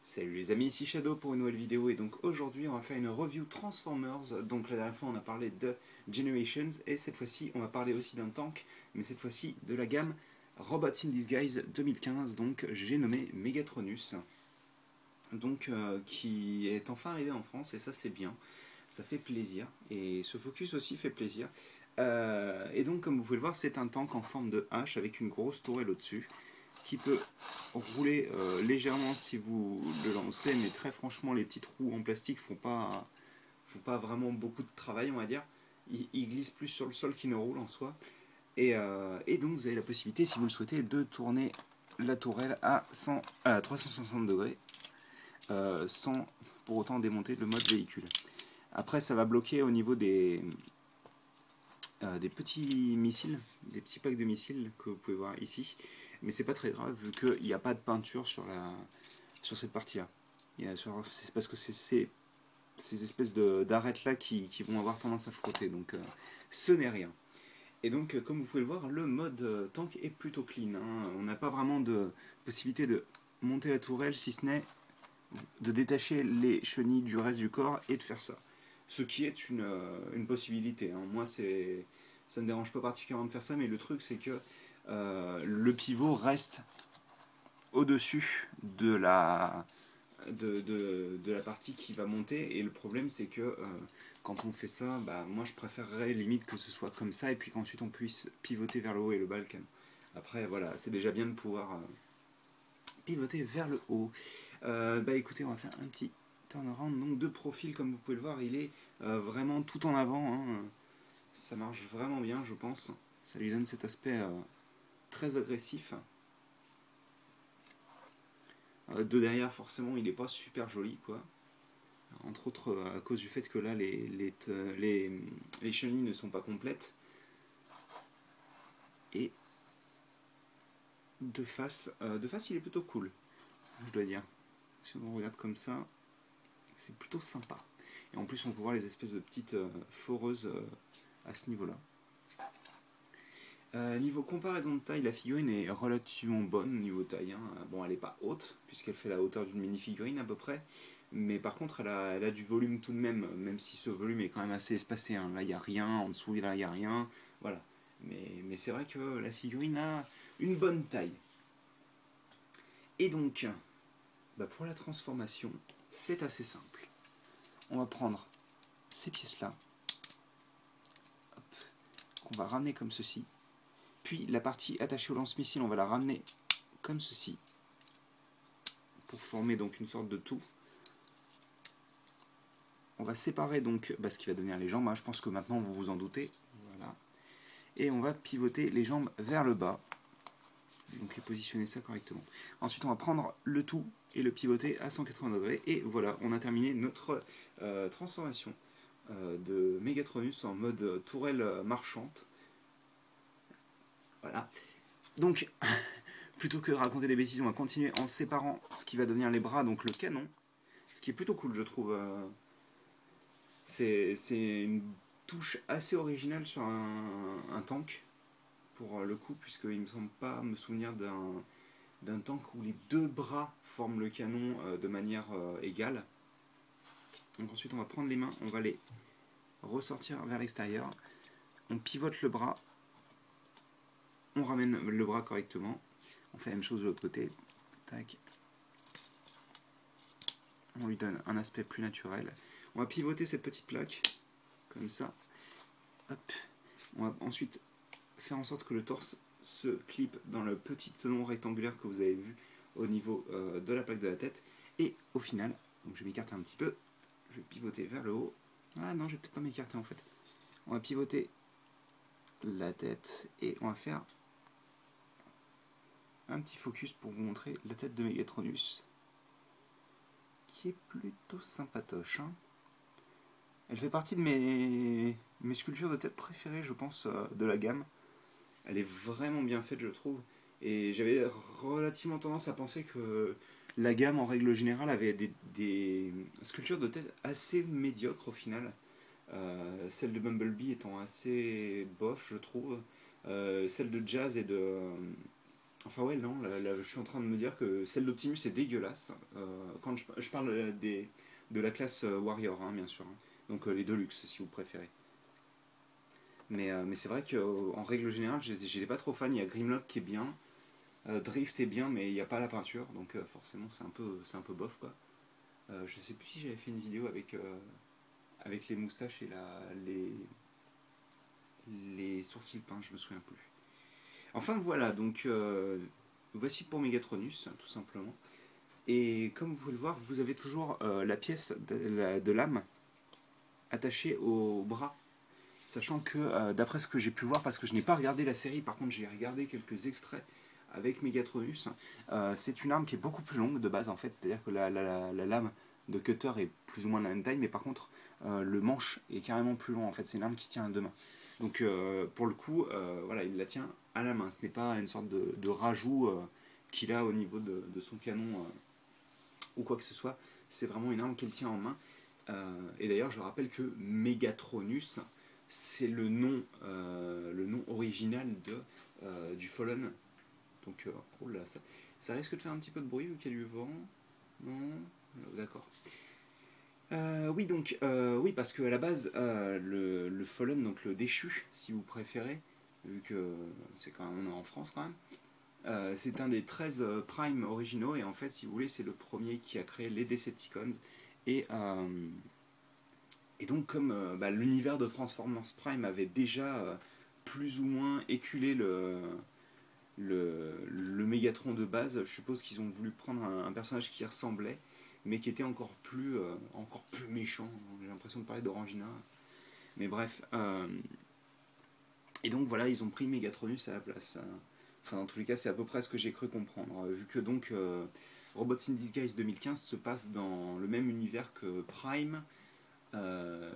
Salut les amis, ici Shadow pour une nouvelle vidéo et donc aujourd'hui on va faire une review Transformers. Donc la dernière fois on a parlé de Generations et cette fois-ci on va parler aussi d'un tank, mais cette fois-ci de la gamme Robots in Disguise 2015, donc j'ai nommé Megatronus, donc qui est enfin arrivé en France et ça c'est bien, ça fait plaisir et ce focus aussi fait plaisir. Et donc comme vous pouvez le voir c'est un tank en forme de hache avec une grosse tourelle au-dessus qui peut rouler légèrement si vous le lancez, mais très franchement les petits trous en plastique font pas vraiment beaucoup de travail, on va dire. Ils glissent plus sur le sol qu'ils ne roulent en soi. Et donc vous avez la possibilité, si vous le souhaitez, de tourner la tourelle à 360 degrés sans pour autant démonter le mode véhicule. Après ça va bloquer au niveau des petits missiles, des petits packs de missiles que vous pouvez voir ici, mais c'est pas très grave vu qu'il n'y a pas de peinture sur cette partie-là. C'est parce que c'est ces espèces d'arêtes là qui vont avoir tendance à frotter, donc ce n'est rien. Et donc comme vous pouvez le voir, le mode tank est plutôt clean, hein. On n'a pas vraiment de possibilité de monter la tourelle si ce n'est de détacher les chenilles du reste du corps et de faire ça. Ce qui est une possibilité, hein. Moi, ça ne me dérange pas particulièrement de faire ça, mais le truc, c'est que le pivot reste au-dessus de la partie qui va monter. Et le problème, c'est que quand on fait ça, bah, moi, je préférerais limite que ce soit comme ça, et puis qu'ensuite on puisse pivoter vers le haut et le bas le canon. Après, voilà, c'est déjà bien de pouvoir pivoter vers le haut. Bah écoutez, on va faire un petit turnaround, donc de profil comme vous pouvez le voir, il est vraiment tout en avant, hein. Ça marche vraiment bien je pense, ça lui donne cet aspect très agressif. De derrière forcément il n'est pas super joli quoi, entre autres à cause du fait que là les chenilles ne sont pas complètes. Et de face il est plutôt cool, je dois dire. Si on regarde comme ça, c'est plutôt sympa. Et en plus on peut voir les espèces de petites foreuses à ce niveau là. Niveau comparaison de taille, la figurine est relativement bonne niveau taille, hein. Bon, elle n'est pas haute puisqu'elle fait la hauteur d'une mini-figurine à peu près, mais par contre elle a du volume tout de même, même si ce volume est quand même assez espacé, hein. Là il n'y a rien, en dessous là il n'y a rien, voilà. Mais c'est vrai que la figurine a une bonne taille. Et donc, bah pour la transformation, c'est assez simple. On va prendre ces pièces-là, qu'on va ramener comme ceci. Puis la partie attachée au lance-missile, on va la ramener comme ceci, pour former donc une sorte de tout. On va séparer donc ce qui va devenir les jambes, hein. Je pense que maintenant vous vous en doutez. Voilà. Et on va pivoter les jambes vers le bas. Donc et positionner ça correctement. Ensuite on va prendre le tout et le pivoter à 180 degrés. Et voilà, on a terminé notre transformation de Megatronus en mode tourelle marchante. Voilà. Donc, plutôt que de raconter des bêtises, on va continuer en séparant ce qui va devenir les bras, donc le canon. Ce qui est plutôt cool, je trouve. C'est une touche assez originale sur un tank, pour le coup, puisqu'il ne me semble pas me souvenir d'un tank où les deux bras forment le canon de manière égale. Donc ensuite, on va prendre les mains, on va les ressortir vers l'extérieur. On pivote le bras. On ramène le bras correctement. On fait la même chose de l'autre côté. Tac. On lui donne un aspect plus naturel. On va pivoter cette petite plaque, comme ça. Hop. On va ensuite faire en sorte que le torse se clip dans le petit tenon rectangulaire que vous avez vu au niveau de la plaque de la tête. Et au final, donc je vais m'écarter un petit peu, je vais pivoter vers le haut. Ah non, je vais peut-être pas m'écarter en fait. On va pivoter la tête et on va faire un petit focus pour vous montrer la tête de Megatronus, qui est plutôt sympatoche, hein. Elle fait partie de mes sculptures de tête préférées, je pense, de la gamme. Elle est vraiment bien faite, je trouve. Et j'avais relativement tendance à penser que la gamme, en règle générale, avait des sculptures de tête assez médiocres au final. Celle de Bumblebee étant assez bof, je trouve. Celle de Jazz Enfin ouais, non, je suis en train de me dire que celle d'Optimus est dégueulasse. Quand je parle de la classe Warrior, hein, bien sûr. Hein. Donc les Deluxe, si vous préférez. Mais c'est vrai qu'en règle générale, j'étais pas trop fan. Il y a Grimlock qui est bien, Drift est bien, mais il n'y a pas la peinture, donc forcément c'est un peu bof quoi. Je sais plus si j'avais fait une vidéo avec les moustaches et les sourcils peints, je me souviens plus. Enfin voilà, donc voici pour Megatronus, tout simplement. Et comme vous pouvez le voir, vous avez toujours la pièce de l'âme attachée au bras. Sachant que, d'après ce que j'ai pu voir, parce que je n'ai pas regardé la série, par contre j'ai regardé quelques extraits avec Megatronus, c'est une arme qui est beaucoup plus longue de base en fait, c'est-à-dire que la lame de cutter est plus ou moins de la même taille, mais par contre le manche est carrément plus long en fait, c'est une arme qui se tient à deux mains. Donc pour le coup, voilà, il la tient à la main, ce n'est pas une sorte de rajout qu'il a au niveau de son canon ou quoi que ce soit, c'est vraiment une arme qu'il tient en main. Et d'ailleurs je rappelle que Megatronus, c'est le nom original du Fallen. Donc, oh là, ça risque de faire un petit peu de bruit vu qu'il y a du vent. Non. D'accord. Oui, donc, oui, parce qu'à la base, le Fallen, donc le déchu, si vous préférez, vu que c'est quand même, on est en France quand même, c'est un des 13 Prime originaux, et en fait, si vous voulez, c'est le premier qui a créé les Decepticons. Et, et donc, comme l'univers de Transformers Prime avait déjà plus ou moins éculé le Mégatron de base, je suppose qu'ils ont voulu prendre un personnage qui ressemblait, mais qui était encore plus méchant. J'ai l'impression de parler d'Orangina. Mais bref. Et donc voilà, ils ont pris Megatronus à la place. Enfin, dans tous les cas, c'est à peu près ce que j'ai cru comprendre. Vu que donc Robots in Disguise 2015 se passe dans le même univers que Prime.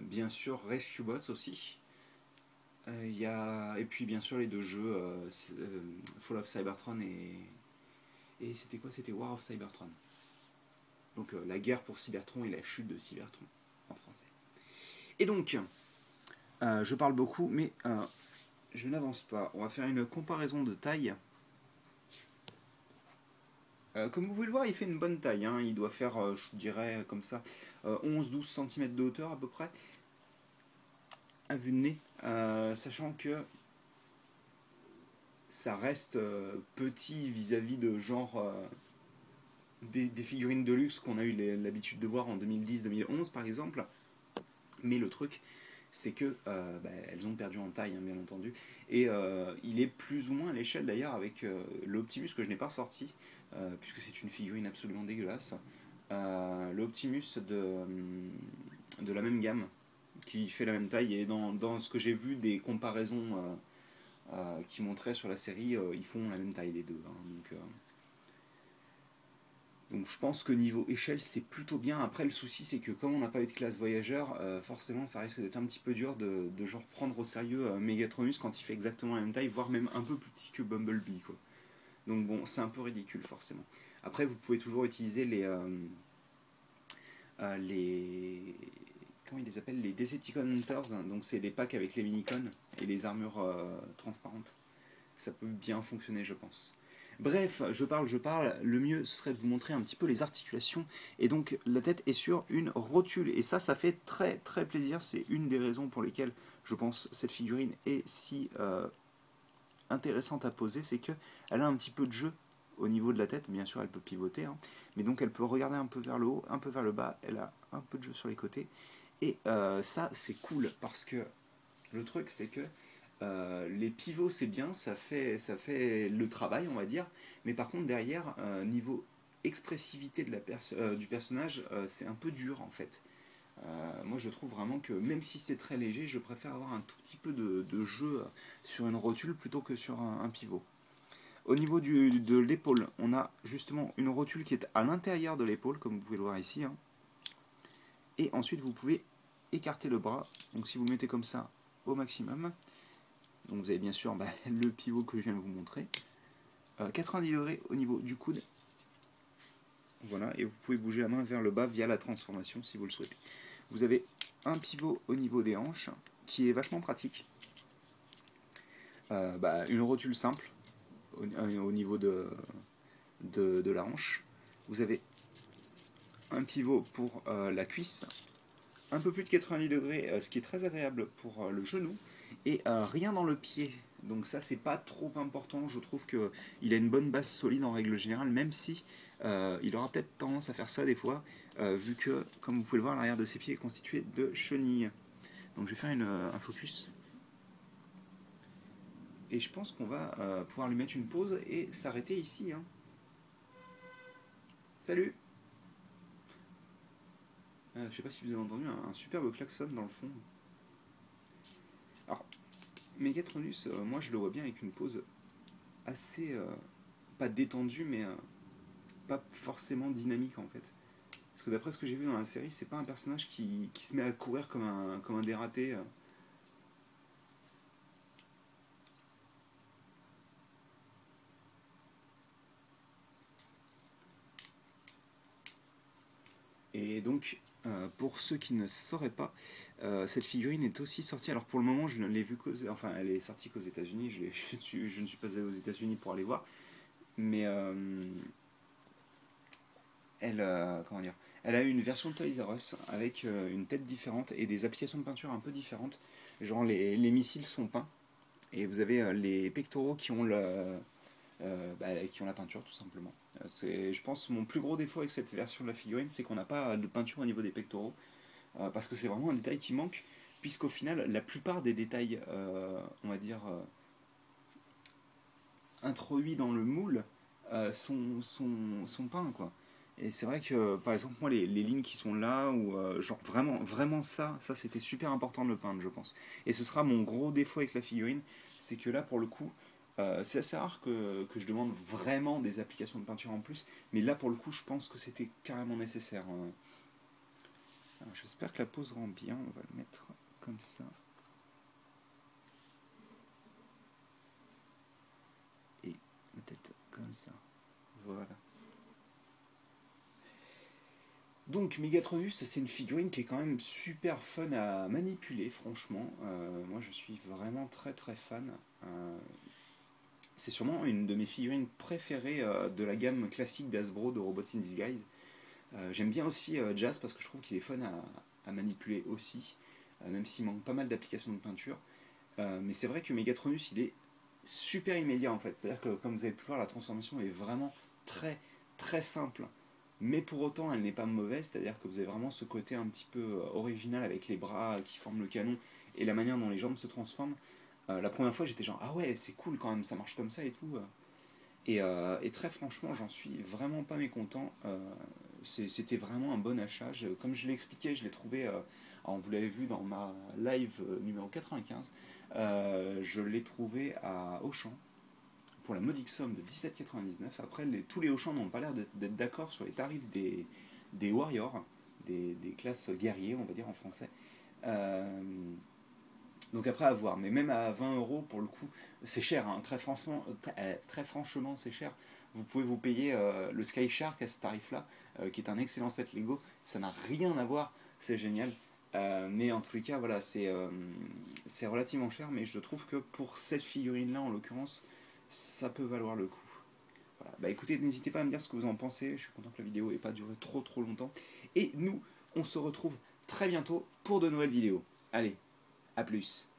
Bien sûr, Rescue Bots aussi. Et puis bien sûr les deux jeux Fall of Cybertron et c'était quoi? C'était War of Cybertron. Donc la guerre pour Cybertron et la chute de Cybertron en français. Et donc, je parle beaucoup, mais je n'avance pas. On va faire une comparaison de taille. Comme vous pouvez le voir, il fait une bonne taille. Hein. Il doit faire, je dirais, comme ça, 11-12 cm de hauteur à peu près, à vue de nez. Sachant que ça reste petit vis-à-vis de genre des figurines de luxe qu'on a eu l'habitude de voir en 2010-2011 par exemple. Mais le truc, c'est que elles ont perdu en taille, hein, bien entendu. Et il est plus ou moins à l'échelle d'ailleurs avec l'Optimus que je n'ai pas ressorti, puisque c'est une figurine absolument dégueulasse. L'Optimus de la même gamme, qui fait la même taille. Et dans ce que j'ai vu des comparaisons qui montraient sur la série, ils font la même taille les deux. Hein, donc je pense que niveau échelle c'est plutôt bien. Après le souci c'est que comme on n'a pas eu de classe voyageur, forcément ça risque d'être un petit peu dur de genre prendre au sérieux Megatronus quand il fait exactement la même taille, voire même un peu plus petit que Bumblebee quoi. Donc bon, c'est un peu ridicule forcément. Après vous pouvez toujours utiliser les comment ils les appellent, les Decepticon Hunters, donc c'est les packs avec les minicons et les armures transparentes. Ça peut bien fonctionner je pense. Bref, je parle, le mieux ce serait de vous montrer un petit peu les articulations, et donc la tête est sur une rotule, et ça fait très très plaisir, c'est une des raisons pour lesquelles je pense cette figurine est si intéressante à poser, c'est qu'elle a un petit peu de jeu au niveau de la tête, bien sûr elle peut pivoter, hein, mais donc elle peut regarder un peu vers le haut, un peu vers le bas, elle a un peu de jeu sur les côtés, et ça c'est cool, parce que le truc c'est que les pivots c'est bien, ça fait le travail on va dire, mais par contre derrière, niveau expressivité du personnage, c'est un peu dur en fait. Moi je trouve vraiment que même si c'est très léger, je préfère avoir un tout petit peu de jeu sur une rotule plutôt que sur un pivot. Au niveau de l'épaule, on a justement une rotule qui est à l'intérieur de l'épaule, comme vous pouvez le voir ici. Hein. Et ensuite vous pouvez écarter le bras, donc si vous le mettez comme ça au maximum, donc vous avez bien sûr le pivot que je viens de vous montrer. 90 degrés au niveau du coude. Voilà, et vous pouvez bouger la main vers le bas via la transformation si vous le souhaitez. Vous avez un pivot au niveau des hanches qui est vachement pratique. Une rotule simple. au niveau de la hanche. Vous avez un pivot pour la cuisse, un peu plus de 90 degrés, ce qui est très agréable pour le genou, et rien dans le pied. Donc ça, c'est pas trop important. Je trouve qu'il a une bonne base solide en règle générale, même si il aura peut-être tendance à faire ça des fois, vu que, comme vous pouvez le voir, l'arrière de ses pieds est constitué de chenilles. Donc je vais faire un focus. Et je pense qu'on va pouvoir lui mettre une pause et s'arrêter ici. Hein. Salut! Je sais pas si vous avez entendu un superbe klaxon dans le fond. Alors, Megatronus, moi je le vois bien avec une pose assez, pas détendue, mais pas forcément dynamique en fait. Parce que d'après ce que j'ai vu dans la série, c'est pas un personnage qui se met à courir comme un dératé. Et donc, pour ceux qui ne sauraient pas, cette figurine est aussi sortie. Alors pour le moment, je ne l'ai vue enfin, elle est sortie qu'aux États-Unis. Je ne suis pas allé aux États-Unis pour aller voir, mais comment dire, elle a eu une version de Toys R Us avec une tête différente et des applications de peinture un peu différentes. Genre les missiles sont peints et vous avez les pectoraux qui ont qui ont la peinture tout simplement. C'est, je pense, mon plus gros défaut avec cette version de la figurine, c'est qu'on n'a pas de peinture au niveau des pectoraux, parce que c'est vraiment un détail qui manque, puisqu'au final, la plupart des détails, on va dire, introduits dans le moule, sont peints, quoi. Et c'est vrai que, par exemple, moi, les lignes qui sont là, ou genre vraiment ça c'était super important de le peindre, je pense. Et ce sera mon gros défaut avec la figurine, c'est que là, pour le coup, c'est assez rare que je demande vraiment des applications de peinture en plus, mais là, pour le coup, je pense que c'était carrément nécessaire. J'espère que la pose rend bien, on va le mettre comme ça. Et peut-être comme ça. Voilà. Donc Megatronus, c'est une figurine qui est quand même super fun à manipuler, franchement. Moi, je suis vraiment très fan. C'est sûrement une de mes figurines préférées de la gamme classique d'Hasbro de Robots in Disguise. J'aime bien aussi Jazz parce que je trouve qu'il est fun à manipuler aussi, même s'il manque pas mal d'applications de peinture. Mais c'est vrai que Megatronus, il est super immédiat en fait. C'est-à-dire que, comme vous avez pu voir, la transformation est vraiment très simple. Mais pour autant, elle n'est pas mauvaise, c'est-à-dire que vous avez vraiment ce côté un petit peu original avec les bras qui forment le canon et la manière dont les jambes se transforment. La première fois, j'étais genre, ah ouais, c'est cool quand même, ça marche comme ça et tout. Et très franchement, j'en suis vraiment pas mécontent. C'était vraiment un bon achat. Comme je l'ai expliqué, je l'ai trouvé, vous l'avez vu dans ma live numéro 95, je l'ai trouvé à Auchan pour la modique somme de 17,99. Après, tous les Auchan n'ont pas l'air d'être d'accord sur les tarifs des Warriors, des classes guerriers, on va dire en français. Donc après à voir, mais même à 20 euros pour le coup, c'est cher, hein. Très franchement c'est cher. Vous pouvez vous payer le Sky Shark à ce tarif-là, qui est un excellent set Lego. Ça n'a rien à voir, c'est génial. Mais en tous les cas, voilà, c'est relativement cher, mais je trouve que pour cette figurine-là, en l'occurrence, ça peut valoir le coup. Voilà. Bah écoutez, n'hésitez pas à me dire ce que vous en pensez. Je suis content que la vidéo n'ait pas duré trop longtemps. Et nous, on se retrouve très bientôt pour de nouvelles vidéos. Allez, à plus.